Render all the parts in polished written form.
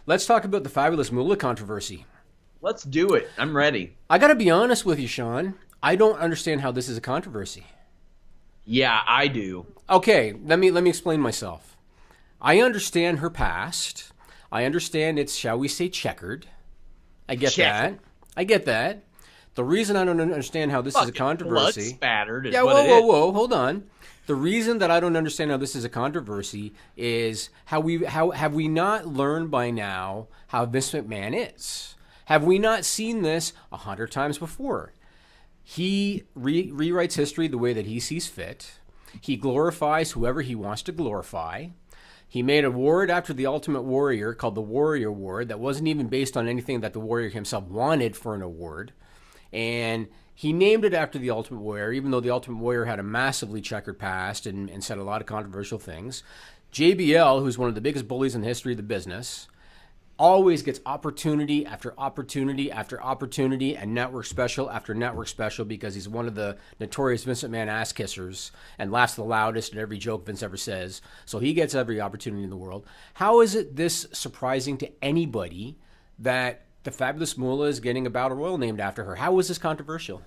Let's talk about the Fabulous Moolah controversy. Let's do it. I'm ready. I got to be honest with you, Sean. I don't understand how this is a controversy. Yeah, I do. Okay, let me explain myself. I understand her past. I understand it's, shall we say, checkered. I get Checkered. that. I get that. The reason I don't understand how this is a Fucking blood controversy. spattered is Yeah, what whoa, it whoa, is. whoa, hold on. The reason that I don't understand how this is a controversy is how have we not learned by now how Vince McMahon is? Have we not seen this 100 times before? He rewrites history the way that he sees fit. He glorifies whoever he wants to glorify. He made a award after the Ultimate Warrior called the Warrior Award that wasn't even based on anything that the Warrior himself wanted for an award. And he named it after the Ultimate Warrior, even though the Ultimate Warrior had a massively checkered past and said a lot of controversial things. JBL, who's one of the biggest bullies in the history of the business, always gets opportunity after opportunity after opportunity and network special after network special because he's one of the notorious Vince McMahon ass kissers and laughs the loudest at every joke Vince ever says. So he gets every opportunity in the world. How is it this surprising to anybody that the Fabulous Moolah is getting a battle royal named after her? How is this controversial?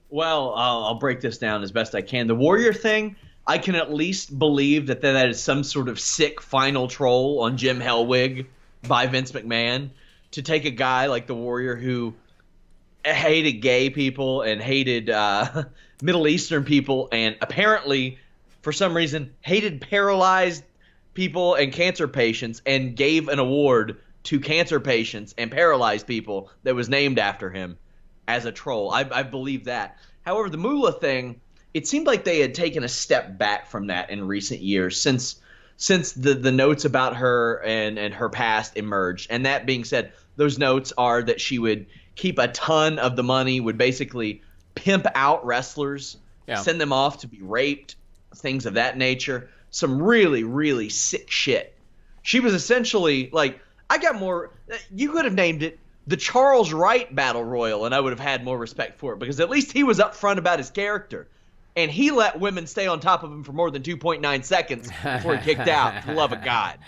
Well, I'll break this down as best I can. The Warrior thing, I can at least believe that is some sort of sick final troll on Jim Hellwig by Vince McMahon to take a guy like the Warrior who hated gay people and hated Middle Eastern people and apparently, for some reason, hated paralyzed people and cancer patients and gave an award to cancer patients and paralyzed people that was named after him as a troll. I believe that. However, the Moolah thing, it seemed like they had taken a step back from that in recent years since the notes about her and her past emerged. And that being said, those notes are that she would keep a ton of the money, would basically pimp out wrestlers, send them off to be raped, things of that nature. Some really, really sick shit. She was essentially like, you could have named it the Charles Wright Battle Royal, and I would have had more respect for it because at least he was upfront about his character. And he let women stay on top of him for more than 2.9 seconds before he kicked out, for the love of God.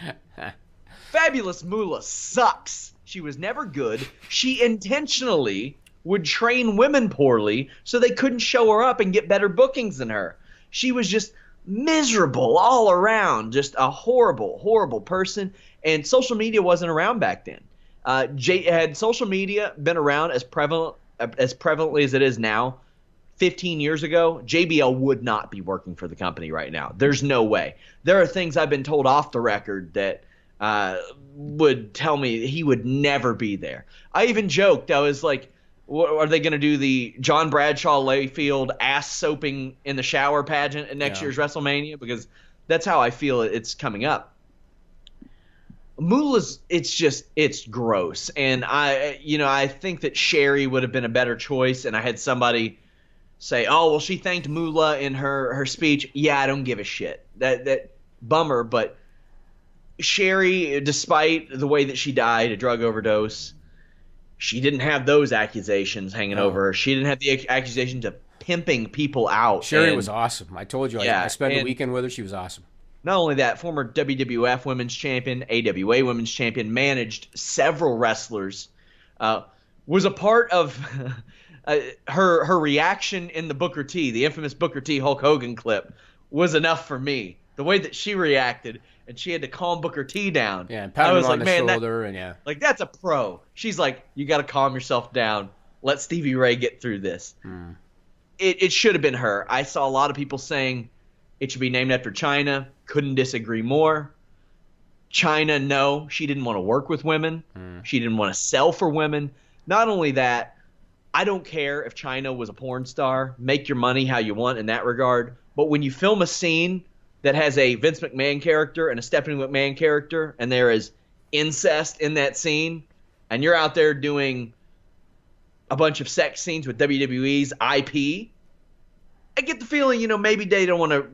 Fabulous Moolah sucks. She was never good. She intentionally would train women poorly so they couldn't show her up and get better bookings than her. She was just miserable all around, just a horrible, horrible person. And social media wasn't around back then. Had social media been around as prevalently as it is now, 15 years ago, JBL would not be working for the company right now. There's no way. There are things I've been told off the record that would tell me he would never be there. I even joked. I was like, are they going to do the John Bradshaw Layfield ass soaping in the shower pageant at next year's WrestleMania? Because that's how I feel it's coming up. Moolah's, it's gross. And I think that Sherry would have been a better choice. And I had somebody say, oh, well, she thanked Moolah in her speech. Yeah, I don't give a shit. That bummer. But Sherry, despite the way that she died, a drug overdose, she didn't have those accusations hanging over her. She didn't have the accusations of pimping people out. Sherry was awesome. I told you, I spent a weekend with her. She was awesome. Not only that, former WWF Women's Champion, AWA Women's Champion, managed several wrestlers, was a part of her reaction in the Booker T, the infamous Booker T Hulk Hogan clip, was enough for me. The way that she reacted, and she had to calm Booker T down. Yeah, and pat him on the shoulder, like, that's a pro. She's like, you got to calm yourself down. Let Stevie Ray get through this. It should have been her. I saw a lot of people saying it should be named after China. Couldn't disagree more. China, no, she didn't want to work with women. She didn't want to sell for women. Not only that, I don't care if China was a porn star. Make your money how you want in that regard. But when you film a scene that has a Vince McMahon character and a Stephanie McMahon character, and there is incest in that scene, and you're out there doing a bunch of sex scenes with WWE's IP, I get the feeling, maybe they don't want to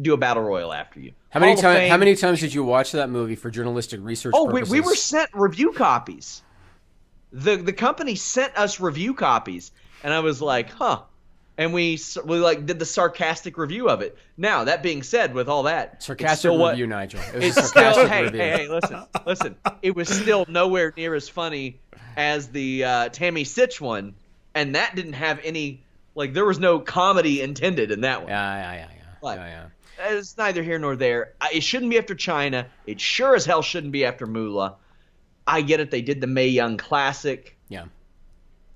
do a battle royal after you. How many times did you watch that movie for journalistic research purposes? We were sent review copies. The company sent us review copies, and I was like, huh, and we like did the sarcastic review of it. Now, that being said, with all that, Sarcastic review, Nigel. It was a it's still, sarcastic review. hey, listen. It was still nowhere near as funny as the Tammy Sitch one, and that didn't have any, like, there was no comedy intended in that one. Yeah. But it's neither here nor there. It shouldn't be after China. It sure as hell shouldn't be after Moolah. I get it. They did the Mae Young Classic. Yeah.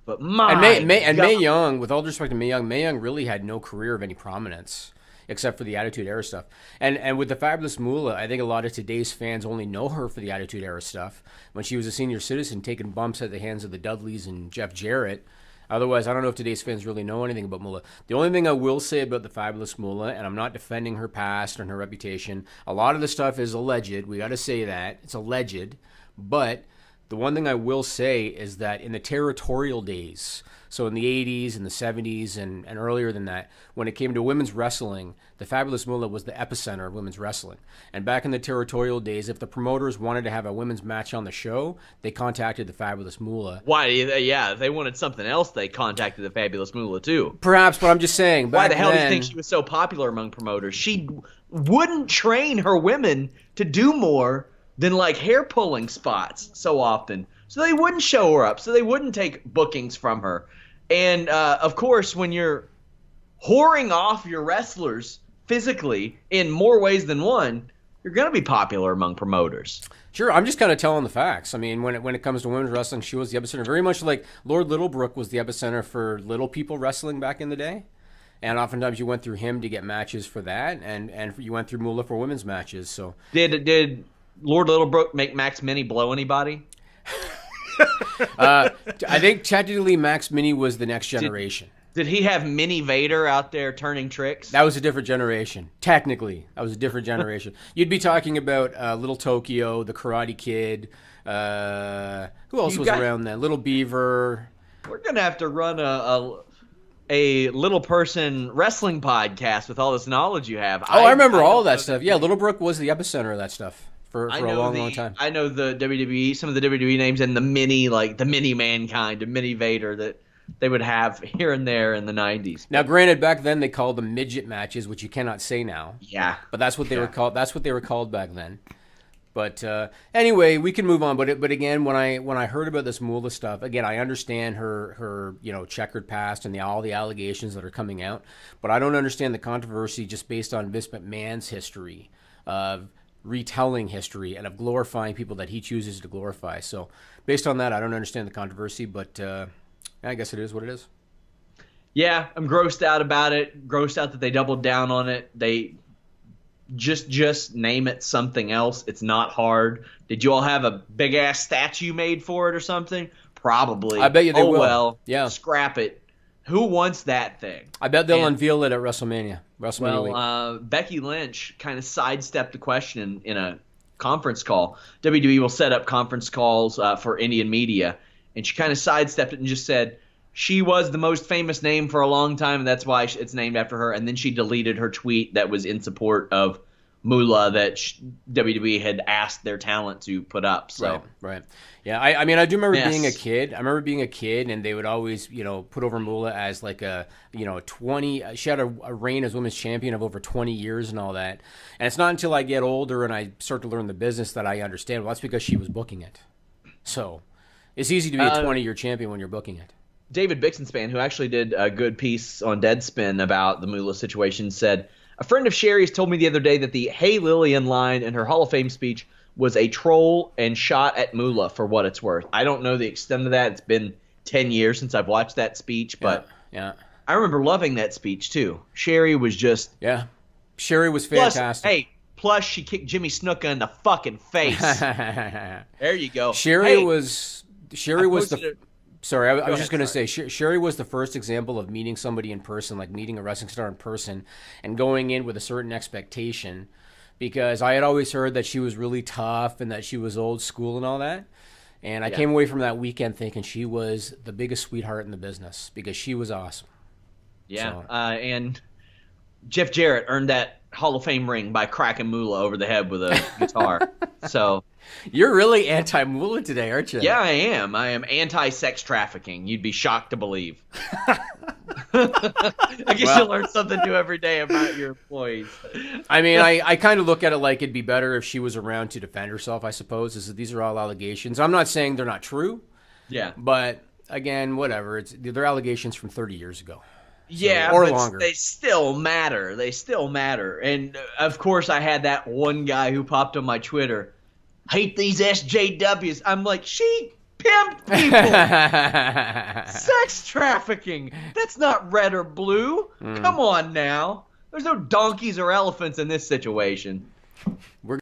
But my Mae Young, with all due respect to Mae Young really had no career of any prominence except for the Attitude Era stuff. And with the Fabulous Moolah, I think a lot of today's fans only know her for the Attitude Era stuff when she was a senior citizen taking bumps at the hands of the Dudleys and Jeff Jarrett. Otherwise, I don't know if today's fans really know anything about Moolah. The only thing I will say about the Fabulous Moolah, and I'm not defending her past and her reputation, a lot of the stuff is alleged. We got to say that. It's alleged. But the one thing I will say is that in the territorial days, so in the 80s and the 70s and earlier than that, when it came to women's wrestling, the Fabulous Moolah was the epicenter of women's wrestling. And back in the territorial days, if the promoters wanted to have a women's match on the show, they contacted the Fabulous Moolah. Why? Yeah, if they wanted something else, they contacted the Fabulous Moolah too. Perhaps, but I'm just saying. Why the hell do you think she was so popular among promoters? She wouldn't train her women to do more than like hair pulling spots so often. So they wouldn't show her up. So they wouldn't take bookings from her. And of course, when you're whoring off your wrestlers physically in more ways than one, you're going to be popular among promoters. Sure, I'm just kind of telling the facts. I mean, when it comes to women's wrestling, she was the epicenter. Very much like Lord Littlebrook was the epicenter for little people wrestling back in the day. And oftentimes you went through him to get matches for that, and you went through Moolah for women's matches. So Did Lord Littlebrook make Max Mini blow anybody? I think technically Max Mini was the next generation. Did he have Mini Vader out there turning tricks? That was a different generation. Technically, that was a different generation. You'd be talking about Little Tokyo, the Karate Kid. Who else was around then? Little Beaver. We're gonna have to run a little person wrestling podcast with all this knowledge you have. I remember all that stuff. Yeah, Littlebrook was the epicenter of that stuff for a long time. I know the WWE, some of the WWE names, and the Mini Mankind, the Mini Vader that they would have here and there in the 90s. Now, granted, back then they called them midget matches, which you cannot say now. Yeah, but that's what they were called. That's what they were called back then. But anyway, we can move on. But again, when I heard about this Moolah stuff, again, I understand her checkered past and all the allegations that are coming out. But I don't understand the controversy just based on Vince McMahon's history of retelling history and of glorifying people that he chooses to glorify. So based on that, I don't understand the controversy. But I guess it is what it is. Yeah, I'm grossed out about it. Grossed out that they doubled down on it. They just name it something else. It's not hard. Did you all have a big ass statue made for it or something? Probably. I bet you they will. Well, yeah. Scrap it. Who wants that thing? I bet they'll unveil it at WrestleMania. Week. Becky Lynch kind of sidestepped the question in a conference call. WWE will set up conference calls for Indian media, and she kind of sidestepped it and just said she was the most famous name for a long time, and that's why it's named after her. And then she deleted her tweet that was in support of Moolah that WWE had asked their talent to put up. So right. Yeah, I mean, I do remember being a kid. I remember being a kid, and they would always, put over Moolah as like a 20. She had a reign as women's champion of over 20 years and all that. And it's not until I get older and I start to learn the business that I understand. Well, that's because she was booking it. So it's easy to be a 20-year champion when you're booking it. David Bixenspan, who actually did a good piece on Deadspin about the Moolah situation, said, "A friend of Sherry's told me the other day that the Hey Lillian line in her Hall of Fame speech was a troll and shot at Moolah for what it's worth." I don't know the extent of that. It's been 10 years since I've watched that speech, but yeah. I remember loving that speech too. Sherry was just... Yeah. Sherry was fantastic. Plus she kicked Jimmy Snuka in the fucking face. There you go. Sherry was the... Sorry, I was just going to say, Sherry was the first example of meeting somebody in person, like meeting a wrestling star in person, and going in with a certain expectation, because I had always heard that she was really tough and that she was old school and all that. And I came away from that weekend thinking she was the biggest sweetheart in the business, because she was awesome. Yeah, and Jeff Jarrett earned that Hall of Fame ring by cracking Moolah over the head with a guitar. So... You're really anti-Moolah today, aren't you? Yeah, I am. I am anti-sex trafficking. You'd be shocked to believe. I guess you learn something new every day about your employees. I mean, I kind of look at it like it'd be better if she was around to defend herself, I suppose. These are all allegations. I'm not saying they're not true. Yeah. But, again, whatever. They're allegations from 30 years ago. Yeah, or but longer. They still matter. They still matter. And, of course, I had that one guy who popped on my Twitter. Hate these SJWs. I'm like, she pimped people. Sex trafficking. That's not red or blue. Come on now. There's no donkeys or elephants in this situation.